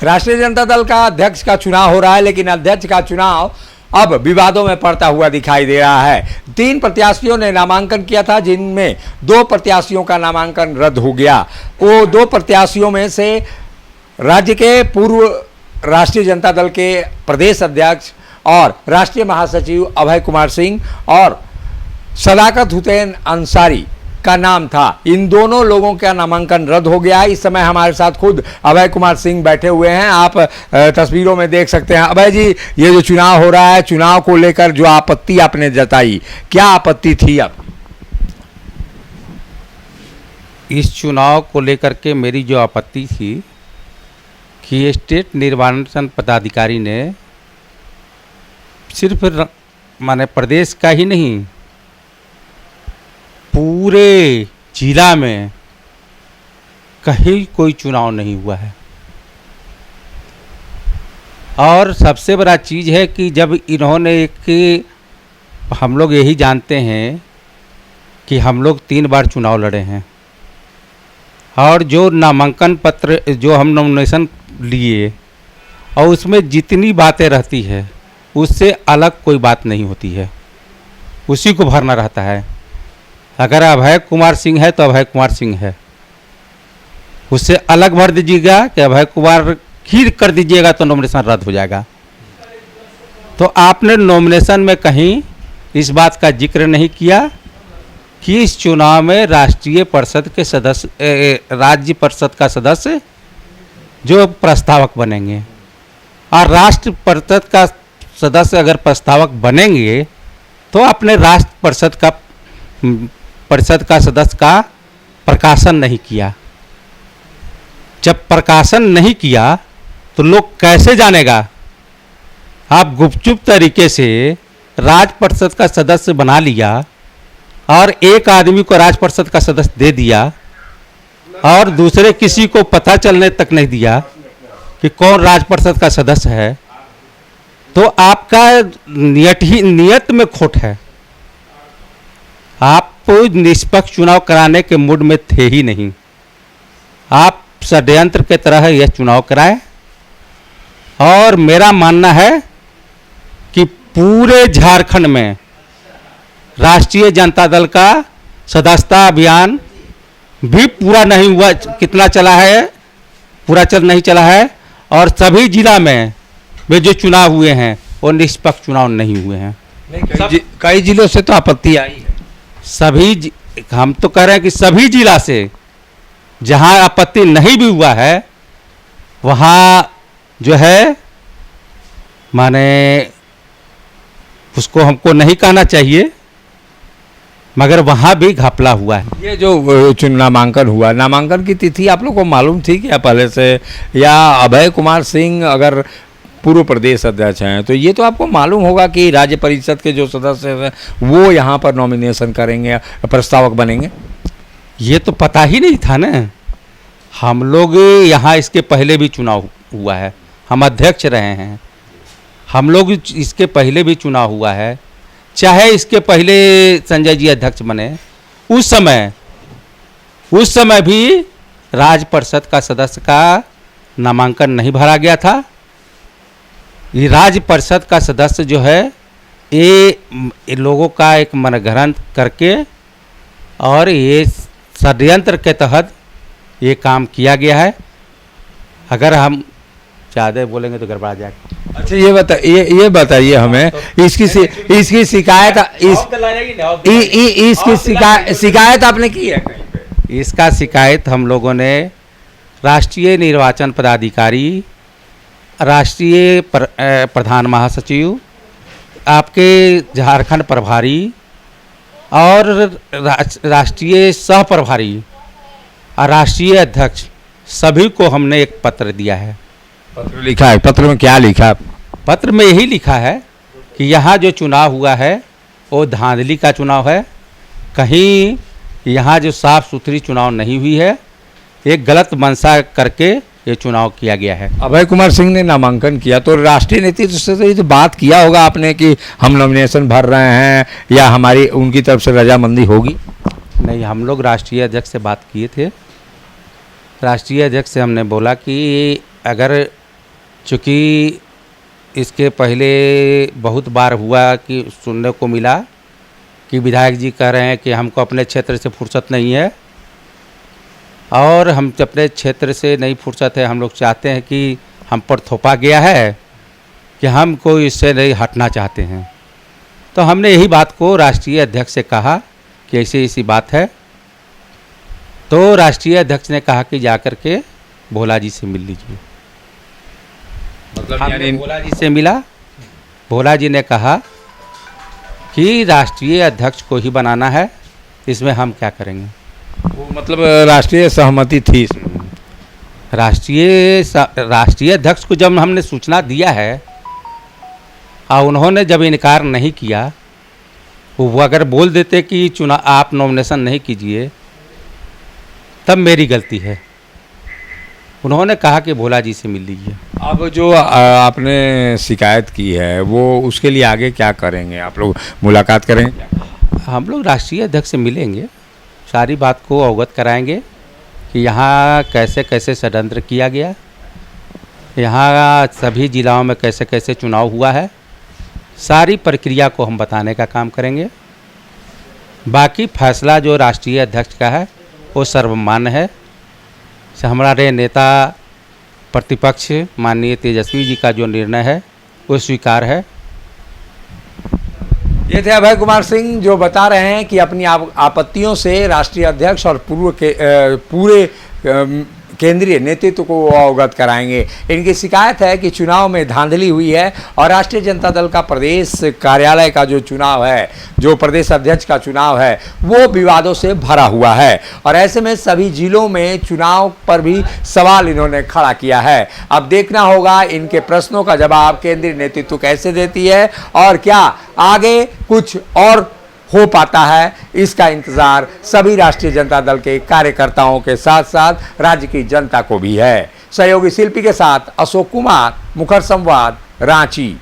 राष्ट्रीय जनता दल का अध्यक्ष का चुनाव हो रहा है, लेकिन अध्यक्ष का चुनाव अब विवादों में पड़ता हुआ दिखाई दे रहा है। 3 प्रत्याशियों ने नामांकन किया था, जिनमें 2 प्रत्याशियों का नामांकन रद्द हो गया। वो 2 प्रत्याशियों में से राज्य के पूर्व राष्ट्रीय जनता दल के प्रदेश अध्यक्ष और राष्ट्रीय महासचिव अभय कुमार सिंह और सदाकत हुसैन अंसारी का नाम था। इन दोनों लोगों का नामांकन रद्द हो गया। इस समय हमारे साथ खुद अभय कुमार सिंह बैठे हुए हैं, आप तस्वीरों में देख सकते हैं। अभय जी, ये जो चुनाव हो रहा है, चुनाव को लेकर जो आपत्ति आपने जताई, क्या आपत्ति थी आपकी? इस चुनाव को लेकर के मेरी जो आपत्ति थी कि स्टेट निर्वाचन पदाधिकारी ने सिर्फ माने प्रदेश का ही नहीं, पूरे जिला में कहीं कोई चुनाव नहीं हुआ है। और सबसे बड़ा चीज़ है कि जब इन्होंने हम लोग यही जानते हैं कि हम लोग 3 बार चुनाव लड़े हैं, और जो नामांकन पत्र जो हम नॉमिनेशन लिए और उसमें जितनी बातें रहती है उससे अलग कोई बात नहीं होती है, उसी को भरना रहता है। अगर अभय कुमार सिंह है तो अभय कुमार सिंह है, उससे अलग भर दीजिएगा कि अभय कुमार ही कर दीजिएगा तो नॉमिनेशन रद्द हो जाएगा। तो आपने नॉमिनेशन में कहीं इस बात का जिक्र नहीं किया कि इस चुनाव में राष्ट्रीय परिषद के सदस्य, राज्य परिषद का सदस्य जो प्रस्तावक बनेंगे, और राष्ट्र परिषद का सदस्य अगर प्रस्तावक बनेंगे तो अपने राष्ट्र परिषद का सदस्य का प्रकाशन नहीं किया। जब प्रकाशन नहीं किया तो लोग कैसे जानेगा? आप गुपचुप तरीके से राज्य परिषद का सदस्य बना लिया और एक आदमी को राज्य परिषद का सदस्य दे दिया और दूसरे किसी को पता चलने तक नहीं दिया कि कौन राज्य परिषद का सदस्य है, तो आपका नियत में खोट है। आप निष्पक्ष चुनाव कराने के मूड में थे ही नहीं, आप षड्यंत्र के तरह यह चुनाव कराए। और मेरा मानना है कि पूरे झारखंड में राष्ट्रीय जनता दल का सदस्यता अभियान भी पूरा नहीं हुआ, कितना चला है, पूरा नहीं चला है। और सभी जिला में जो चुनाव हुए हैं वो निष्पक्ष चुनाव नहीं हुए हैं। कई जिलों से तो आपत्ति आई है। हम तो कह रहे हैं कि सभी जिला से जहां आपत्ति नहीं भी हुआ है वहां जो है माने उसको हमको नहीं कहना चाहिए, मगर वहां भी घपला हुआ है। ये जो नामांकन हुआ, नामांकन की तिथि आप लोग को मालूम थी क्या पहले से, या अभय कुमार सिंह अगर पूर्व प्रदेश अध्यक्ष हैं तो ये तो आपको मालूम होगा कि राज्य परिषद के जो सदस्य हैं वो यहाँ पर नॉमिनेशन करेंगे, प्रस्तावक बनेंगे? ये तो पता ही नहीं था ना। हम लोग यहाँ इसके पहले भी चुनाव हुआ है, हम अध्यक्ष रहे हैं, हम लोग इसके पहले भी चुनाव हुआ है, चाहे इसके पहले संजय जी अध्यक्ष बने, उस समय भी राज्य परिषद का सदस्य का नामांकन नहीं भरा गया था। ये राज्य परिषद का सदस्य जो है ये लोगों का एक मनगढ़ंत करके और ये षड्यंत्र के तहत ये काम किया गया है। अगर हम ज़्यादा बोलेंगे तो गड़बड़ा जाएगा। अच्छा, ये बताइए हमें, इसकी शिकायत शिकायत आपने की है कहीं पे? इसका शिकायत हम लोगों ने राष्ट्रीय निर्वाचन पदाधिकारी, राष्ट्रीय प्रधान महासचिव, आपके झारखंड प्रभारी और राष्ट्रीय सह प्रभारी और राष्ट्रीय अध्यक्ष सभी को हमने एक पत्र दिया है। पत्र लिखा है? पत्र में क्या लिखा है? पत्र में यही लिखा है कि यहाँ जो चुनाव हुआ है वो धांधली का चुनाव है, कहीं यहाँ जो साफ सुथरी चुनाव नहीं हुई है, एक गलत मंशा करके ये चुनाव किया गया है। अभय कुमार सिंह ने नामांकन किया तो राष्ट्रीय नेतृत्व से तो ये तो बात किया होगा आपने कि हम नॉमिनेशन भर रहे हैं या हमारी उनकी तरफ से रजामंदी होगी? नहीं, हम लोग राष्ट्रीय अध्यक्ष से बात किए थे। राष्ट्रीय अध्यक्ष से हमने बोला कि अगर चूँकि इसके पहले बहुत बार हुआ कि सुनने को मिला कि विधायक जी कह रहे हैं कि हमको अपने क्षेत्र से फुर्सत नहीं है, और हम अपने क्षेत्र से नहीं फुर्सत है, हम लोग चाहते हैं कि हम पर थोपा गया है कि हमको इससे नहीं हटना चाहते हैं। तो हमने यही बात को राष्ट्रीय अध्यक्ष से कहा कि ऐसी बात है। तो राष्ट्रीय अध्यक्ष ने कहा कि जाकर के भोला जी से मिल लीजिए। मतलब हमने भोला जी से मिला। भोला जी ने कहा कि राष्ट्रीय अध्यक्ष को ही बनाना है, इसमें हम क्या करेंगे। वो मतलब राष्ट्रीय सहमति थी इसमें। राष्ट्रीय अध्यक्ष को जब हमने सूचना दिया है और उन्होंने जब इनकार नहीं किया, वो अगर बोल देते कि चुनाव आप नॉमिनेशन नहीं कीजिए, तब मेरी गलती है। उन्होंने कहा कि भोला जी से मिल लीजिए। अब जो आपने शिकायत की है वो उसके लिए आगे क्या करेंगे? आप लोग मुलाकात करेंगे क्या? हम लोग राष्ट्रीय अध्यक्ष से मिलेंगे, सारी बात को अवगत कराएंगे कि यहाँ कैसे कैसे षड्यंत्र किया गया, यहाँ सभी जिलाओं में कैसे कैसे चुनाव हुआ है, सारी प्रक्रिया को हम बताने का काम करेंगे। बाकी फैसला जो राष्ट्रीय अध्यक्ष का है वो सर्वमान्य है। हमारे नेता प्रतिपक्ष माननीय तेजस्वी जी का जो निर्णय है वो स्वीकार है। ये थे अभय कुमार सिंह जो बता रहे हैं कि अपनी आपत्तियों से राष्ट्रीय अध्यक्ष और पूरे केंद्रीय नेतृत्व को अवगत कराएंगे। इनकी शिकायत है कि चुनाव में धांधली हुई है और राष्ट्रीय जनता दल का प्रदेश कार्यालय का जो चुनाव है, जो प्रदेश अध्यक्ष का चुनाव है, वो विवादों से भरा हुआ है और ऐसे में सभी जिलों में चुनाव पर भी सवाल इन्होंने खड़ा किया है। अब देखना होगा इनके प्रश्नों का जवाब केंद्रीय नेतृत्व कैसे देती है और क्या आगे कुछ और हो पाता है, इसका इंतजार सभी राष्ट्रीय जनता दल के कार्यकर्ताओं के साथ साथ राज्य की जनता को भी है। सहयोगी शिल्पी के साथ अशोक कुमार, मुखर संवाद, रांची।